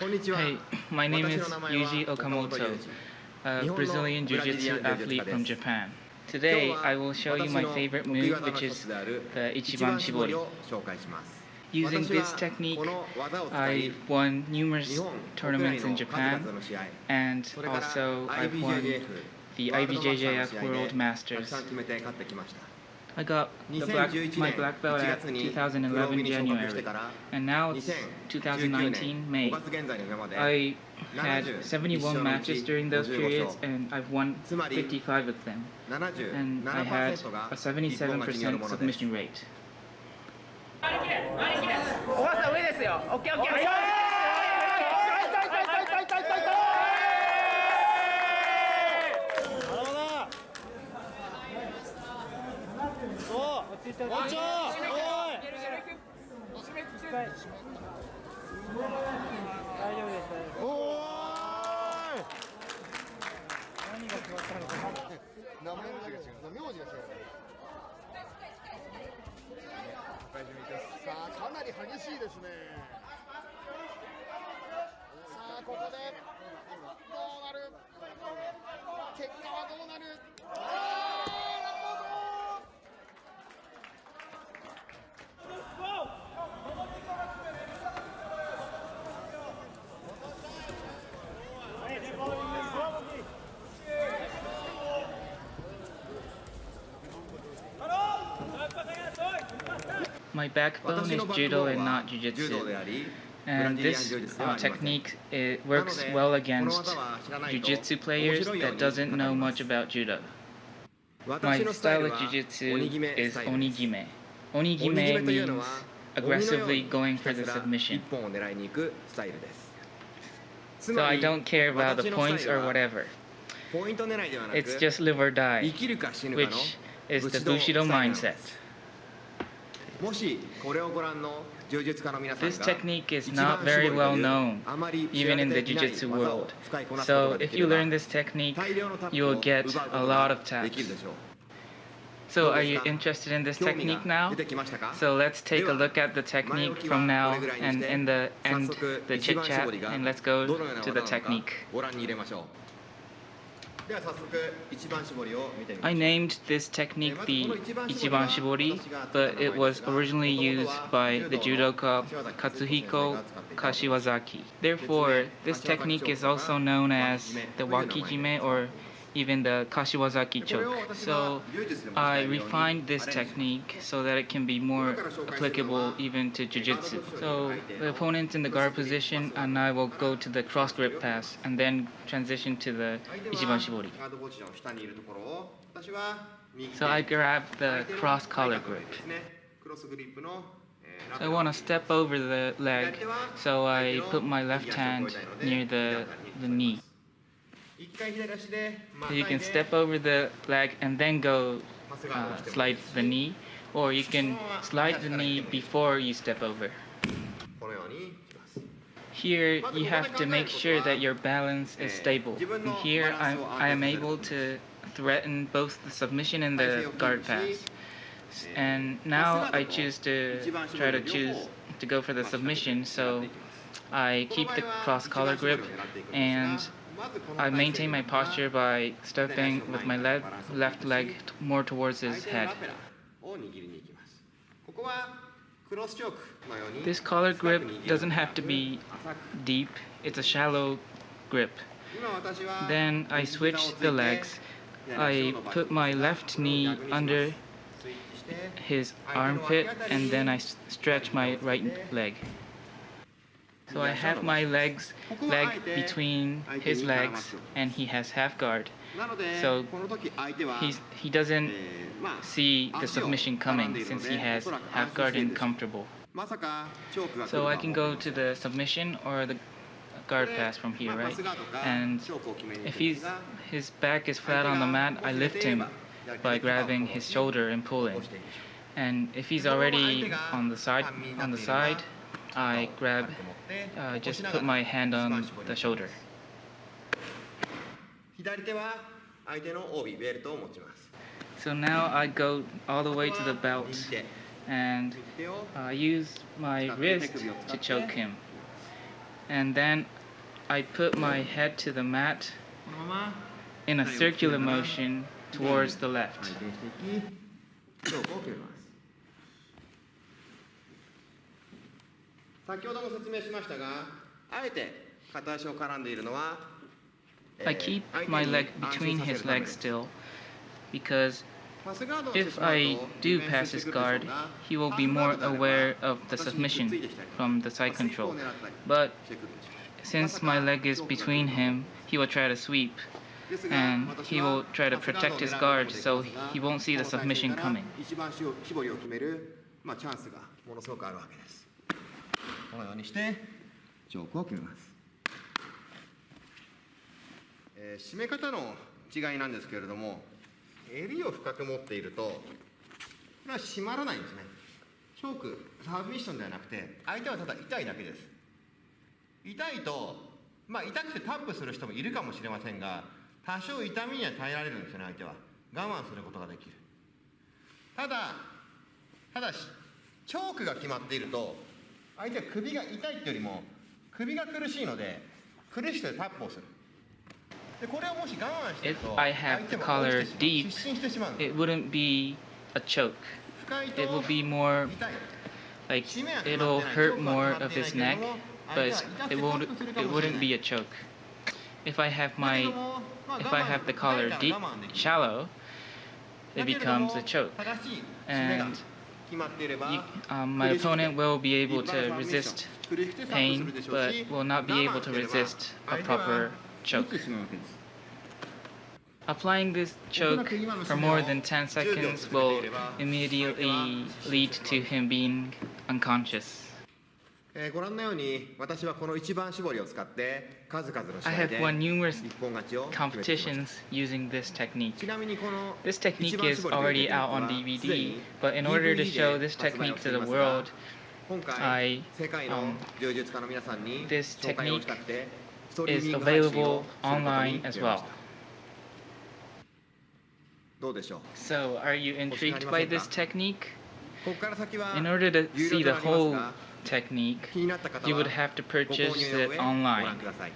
Hey, my name is Yuji Okamoto, a Brazilian Jiu-Jitsu athlete from Japan. Today, I will show you my favorite move, which is the Ichiban Shibori. Using this technique, I won numerous tournaments in Japan, and also I've won the IBJJF World Masters. I got my black belt at 2011 January, and now it's 2019 May. I had 71 matches during those periods, and I've won 55 of them, and I had a 77% submission rate. My backbone is judo and not jiu-jitsu, and this technique works well against jiu-jitsu players that doesn't know much about judo. My style of jiu-jitsu is onigime. Onigime means aggressively going for the submission. So I don't care about the points or whatever. It's just live or die, which is the Bushido mindset. This technique is not very well known, even in the jiu-jitsu world. So if you learn this technique, you will get a lot of taps. So are you interested in this technique now? So let's take a look at the technique from now and end the chit-chat, and let's go to the technique. I named this technique the Ichiban Shibori, but it was originally used by the judoka Katsuhiko Kashiwazaki. Therefore, this technique is also known as the wakijime or even the Kashiwazaki choke. So I refined this technique so that it can be more applicable even to jiu-jitsu. So the opponent's in the guard position, and I will go to the cross grip pass and then transition to the Ichiban Shibori. So I grab the cross collar grip. So I want to step over the leg, so I put my left hand near the knee. You can step over the leg and then go slide the knee, or you can slide the knee before you step over. Here you have to make sure that your balance is stable. And here I am able to threaten both the submission and the guard pass. And now I choose to go for the submission, so I keep the cross collar grip, and I maintain my posture by stepping with my left leg more towards his head. This collar grip doesn't have to be deep, it's a shallow grip. Then I switch the legs. I put my left knee under his armpit, and then I stretch my right leg. So I have my leg between his legs, and he has half guard. So he doesn't see the submission coming since he has half guard and comfortable. So I can go to the submission or the guard pass from here, right? And if his back is flat on the mat, I lift him by grabbing his shoulder and pulling. And if he's already on the side, I just put my hand on the shoulder. So now I go all the way to the belt and use my wrist to choke him. and then I put my head to the mat in a circular motion towards the left. 先ほども説明しましたが、あえて片足を絡んでいるのは、I keep my leg between his legs still because if I do pass his guard, he will be more aware of the submission from the side control. But since my leg is between him, he will try to sweep and he will try to protect his guard so he won't see the submission coming. 一番絞りを決める、チャンスがものすごくあるわけです。このようにしてチョークを決めます。締め方の違いなんですけれども、襟を深く持っているとこれは締まらないんですね。チョークサブミッションではなくて相手はただ痛いだけです。痛いと痛くてタップする人もいるかもしれませんが、多少痛みには耐えられるんですよね。相手は我慢することができる。ただチョークが決まっていると相手は首が痛いってよりも首が苦しいので苦しくてタップをする。If I have the collar deep, it wouldn't be a choke. It will be more like it'll hurt more of his neck, but it wouldn't be a choke. If I have the collar deep, shallow, it becomes a choke, and my opponent will be able to resist pain, but will not be able to resist a proper choke. Applying this choke for more than 10 seconds will immediately lead to him being unconscious. ご覧のように私はこの一番絞りを使って数々の試 I 合 have で won numerous 日本勝ちを決めてきました。 competitions using this technique. ちなみにこの This technique 一番 is 絞りという already テクニック out は on すで DVD, に but in order to DVD show で this 発売を technique して to い the ますが、 world, 今回 I 世界の柔術家の皆さんに this 紹介をしたくてストリー is ミング配信 available をすることに online 決 as めま well. した。どうでしょう。 So, are you intrigued by this technique? ここから先は In order to 有 see 料と the なります whole が、 technique, 気になった方 you は would have to ご購 purchase 入の it 上ご覧 online. ください。